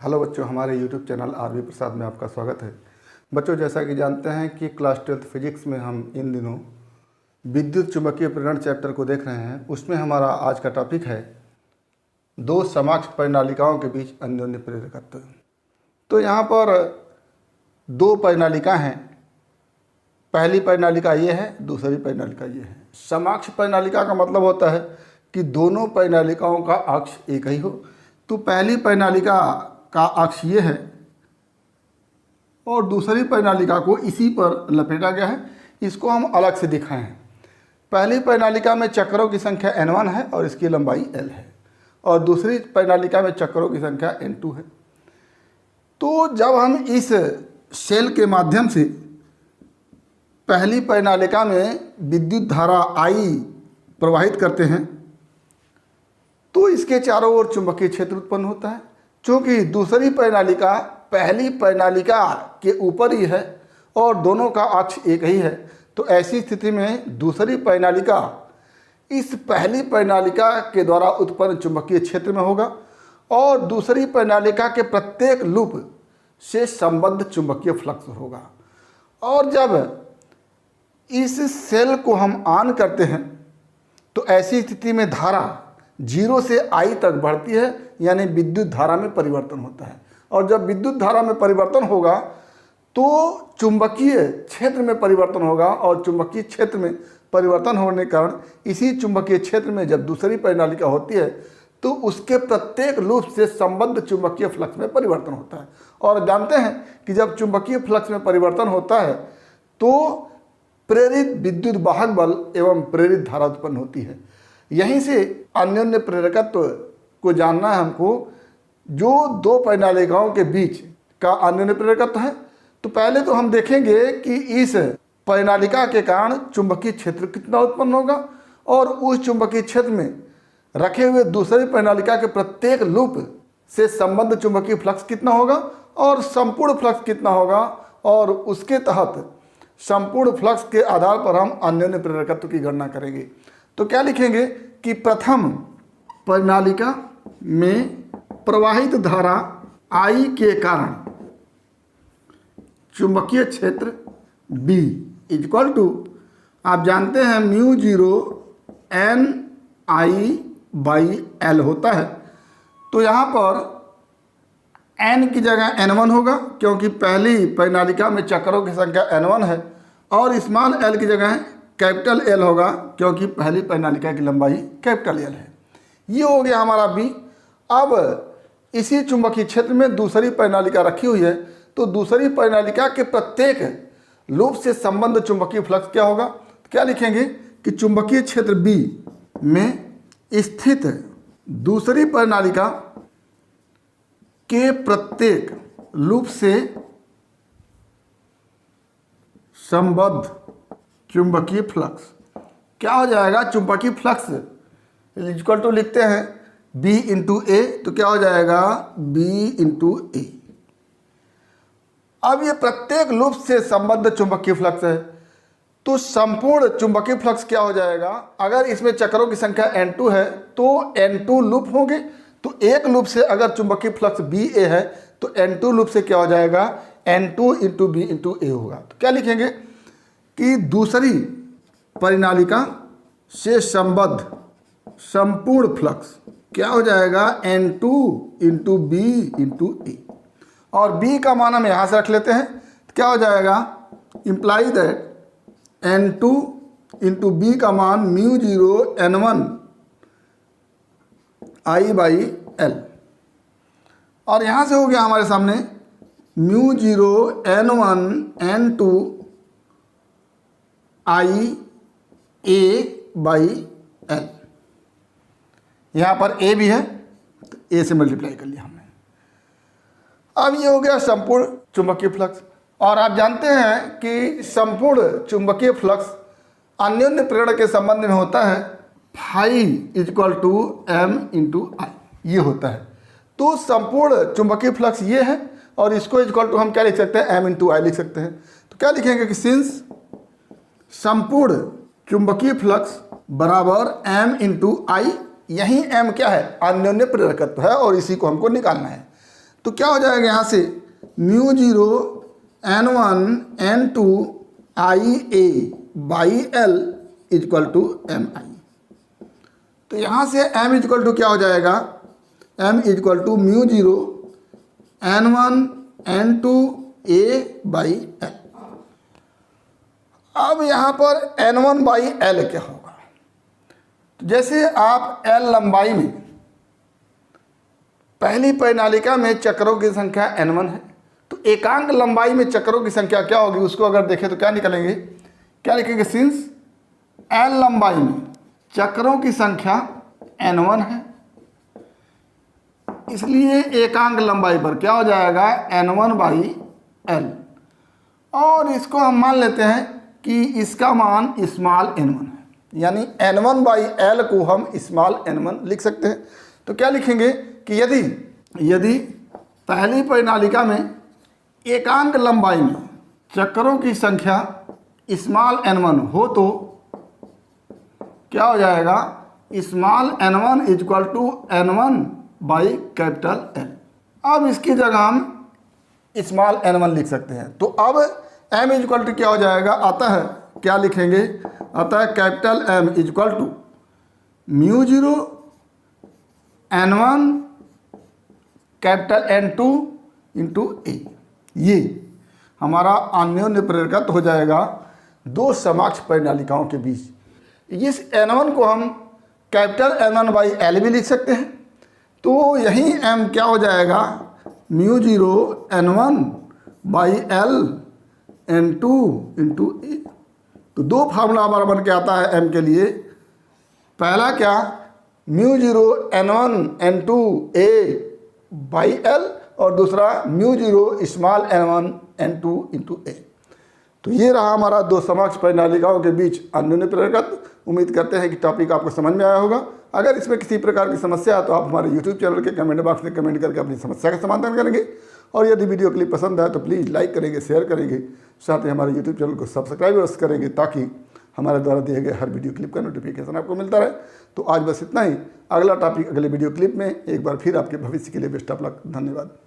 Hello बच्चों, हमारे YouTube channel RV प्रसाद में आपका स्वागत है। बच्चों, जैसा कि जानते हैं कि क्लास 12th फिजिक्स में हम इन दिनों विद्युत चुंबकीय प्रेरण चैप्टर को देख रहे हैं। उसमें हमारा आज का टॉपिक है दो समाक्ष परिनालिकाओं के बीच अन्योन्य प्रेरकत्व। तो यहाँ पर दो परिनालिका हैं, पहली परिनालिका ये है, दूसरी परिनालिका ये है। समाक्ष परिनालिका का मतलब होता है कि दोनों परिनालिकाओं का अक्ष एक ही हो। तो पहली परिनालिका का अक्ष ये है और दूसरी परिनालिका को इसी पर लपेटा गया है। इसको हम अलग से दिखाए हैं। पहली परिनालिका में चक्रों की संख्या n1 है और इसकी लंबाई l है, और दूसरी परिनालिका में चक्रों की संख्या n2 है। तो जब हम इस सेल के माध्यम से पहली परिनालिका में विद्युत धारा I प्रवाहित करते हैं तो इसके चारों ओर चुंबकीय क्षेत्र उत्पन्न होता है। चूँकि दूसरी परिनालिका पहली परिनालिका के ऊपर ही है और दोनों का अक्ष एक ही है, तो ऐसी स्थिति में दूसरी परिनालिका इस पहली परिनालिका के द्वारा उत्पन्न चुंबकीय क्षेत्र में होगा और दूसरी परिनालिका के प्रत्येक लूप से संबद्ध चुंबकीय फ्लक्स होगा। और जब इस सेल को हम ऑन करते हैं तो ऐसी स्थिति में धारा 0 से I तक बढ़ती है, यानी विद्युत धारा में परिवर्तन होता है। और जब विद्युत धारा में परिवर्तन होगा तो चुंबकीय क्षेत्र में परिवर्तन होगा, और चुंबकीय क्षेत्र में परिवर्तन होने के कारण इसी चुंबकीय क्षेत्र में जब दूसरी परिनालिका होती है तो उसके प्रत्येक लूप से संबद्ध चुंबकीय फ्लक्स में परिवर्तन होता है। और जानते हैं कि जब चुंबकीय फ्लक्स में परिवर्तन होता है तो प्रेरित विद्युत वाहक बल एवं प्रेरित धारा उत्पन्न होती है। यहीं से अन्योन्य प्रेरकत्व को जानना है हमको, जो दो परिनालिकाओं के बीच का अन्योन्य प्रेरकत्व है। तो पहले तो हम देखेंगे कि इस परिनालिका के कारण चुंबकीय क्षेत्र कितना उत्पन्न होगा और उस चुंबकीय क्षेत्र में रखे हुए दूसरी परिनालिका के प्रत्येक लूप से संबद्ध चुंबकीय फ्लक्स कितना होगा और संपूर्ण फ्लक्स कितना होगा, और उसके तहत संपूर्ण फ्लक्स के आधार पर हम अन्योन्य प्रेरकत्व की गणना करेंगे। तो क्या लिखेंगे कि प्रथम परिनालिका में प्रवाहित धारा I के कारण चुंबकीय क्षेत्र B इक्वल टू, आप जानते हैं μ0 N/L होता है। तो यहाँ पर N की जगह N1 होगा क्योंकि पहली परिनालिका में चक्रों की संख्या N1 है, और स्मॉल l की जगह कैपिटल L होगा क्योंकि पहली परिनालिका की लंबाई कैपिटल L है। ये हो गया हमारा B। अब इसी चुंबकीय क्षेत्र में दूसरी परिनालिका रखी हुई है, तो दूसरी परिनालिका के प्रत्येक लूप से संबद्ध चुंबकीय फ्लक्स क्या होगा। तो क्या लिखेंगे कि चुंबकीय क्षेत्र B में स्थित दूसरी परिनालिका के प्रत्येक लूप से संबद्ध चुंबकीय फ्लक्स क्या हो जाएगा। चुंबकीय फ्लक्स इक्वल टू लिखते हैं B इंटू A, तो क्या हो जाएगा B इंटू A। अब ये प्रत्येक लूप से संबद्ध चुंबकीय फ्लक्स है, तो संपूर्ण चुंबकीय फ्लक्स क्या हो जाएगा। अगर इसमें चक्रों की संख्या N2 है तो N2 लूप होंगे, तो एक लूप से अगर चुंबकीय फ्लक्स BA है तो N2 लूप से क्या हो जाएगा N2 into B into A होगा। तो क्या लिखेंगे कि दूसरी परिनालिका से संबद्ध संपूर्ण फ्लक्स क्या हो जाएगा N2 into B into A, और B का मान हम यहाँ से रख लेते हैं। तो क्या हो जाएगा, imply that N2 into B का मान μ0 N1 I/L, और यहाँ से हो गया हमारे सामने μ0 N1 N2 IA/L। यहाँ पर A भी है तो A से मल्टीप्लाई कर लिया हमने। अब ये हो गया संपूर्ण चुंबकीय फ्लक्स, और आप जानते हैं कि संपूर्ण चुंबकीय फ्लक्स अन्योन्य प्रेरण के संबंध में होता है phi equal to M into I, ये होता है। तो संपूर्ण चुंबकीय फ्लक्स ये है, और इसको इक्वल टू हम क्या लिख सकते हैं M इंटू I लिख सकते हैं। तो क्या लिखेंगे कि सिंस संपूर्ण चुंबकीय फ्लक्स बराबर M इंटू I, यही M क्या है, अन्योन्य प्रेरकत्व है, और इसी को हमको निकालना है। तो क्या हो जाएगा यहाँ से mu zero N1 N2 IA by L is equal to MI। तो यहाँ से M इजक्वल टू क्या हो जाएगा, M is equal to mu zero N1 N2 A by L। अब यहाँ पर N1 बाई L क्या होगा, तो जैसे आप L लंबाई में पहली परिनालिका में चक्रों की संख्या N1 है, तो एकांक लंबाई में चक्रों की संख्या क्या होगी, उसको अगर देखें तो क्या निकलेंगे, क्या लिखेंगे, सिंस L लंबाई में चक्रों की संख्या N1 है, इसलिए एकांक लंबाई पर क्या हो जाएगा N1 बाई L। और इसको हम मान लेते हैं कि इसका मान स्मॉल n1 है, यानी N1 बाई L को हम स्मॉल n1 लिख सकते हैं। तो क्या लिखेंगे कि यदि पहली परिनालिका में एकांक लंबाई में चक्रों की संख्या स्मॉल n1 हो तो क्या हो जाएगा, small n1 is equal to n1 by capital L। अब इसकी जगह हम स्मॉल n1 लिख सकते हैं। तो अब m इजक्वल टू क्या हो जाएगा, अतः क्या लिखेंगे, अतः capital M is equal to mu zero N1 capital N2 into A। ये हमारा अन्योन्य प्रेरकत्व हो जाएगा दो समकक्ष परिनालिकाओं के बीच। इस N1 को हम कैपिटल N1 बाई L भी लिख सकते हैं। तो यही M क्या हो जाएगा, mu zero N1 by L N2 into A। तो दो फार्मूला हमारा बन के आता है M के लिए। पहला क्या, mu zero N1 N2 A by L, और दूसरा mu zero small n1 n2 into A। तो ये रहा हमारा दो समकक्ष परिनालिकाओं के बीच अन्योन्य प्रेरकत्व। उम्मीद करते हैं कि टॉपिक आपको समझ में आया होगा। अगर इसमें किसी प्रकार की समस्या है तो आप हमारे YouTube चैनल के कमेंट बॉक्स में कमेंट करके अपनी समस्या का समाधान करेंगे। और यदि वीडियो क्लिप पसंद आए तो प्लीज़ लाइक करेंगे, शेयर करेंगे, साथ ही हमारे YouTube चैनल को सब्सक्राइब अवश्य करेंगे ताकि हमारे द्वारा दिए गए हर वीडियो क्लिप का नोटिफिकेशन आपको मिलता रहे। तो आज बस इतना ही। अगला टॉपिक अगले वीडियो क्लिप में। एक बार फिर आपके भविष्य के लिए बेस्ट ऑफ लक। धन्यवाद।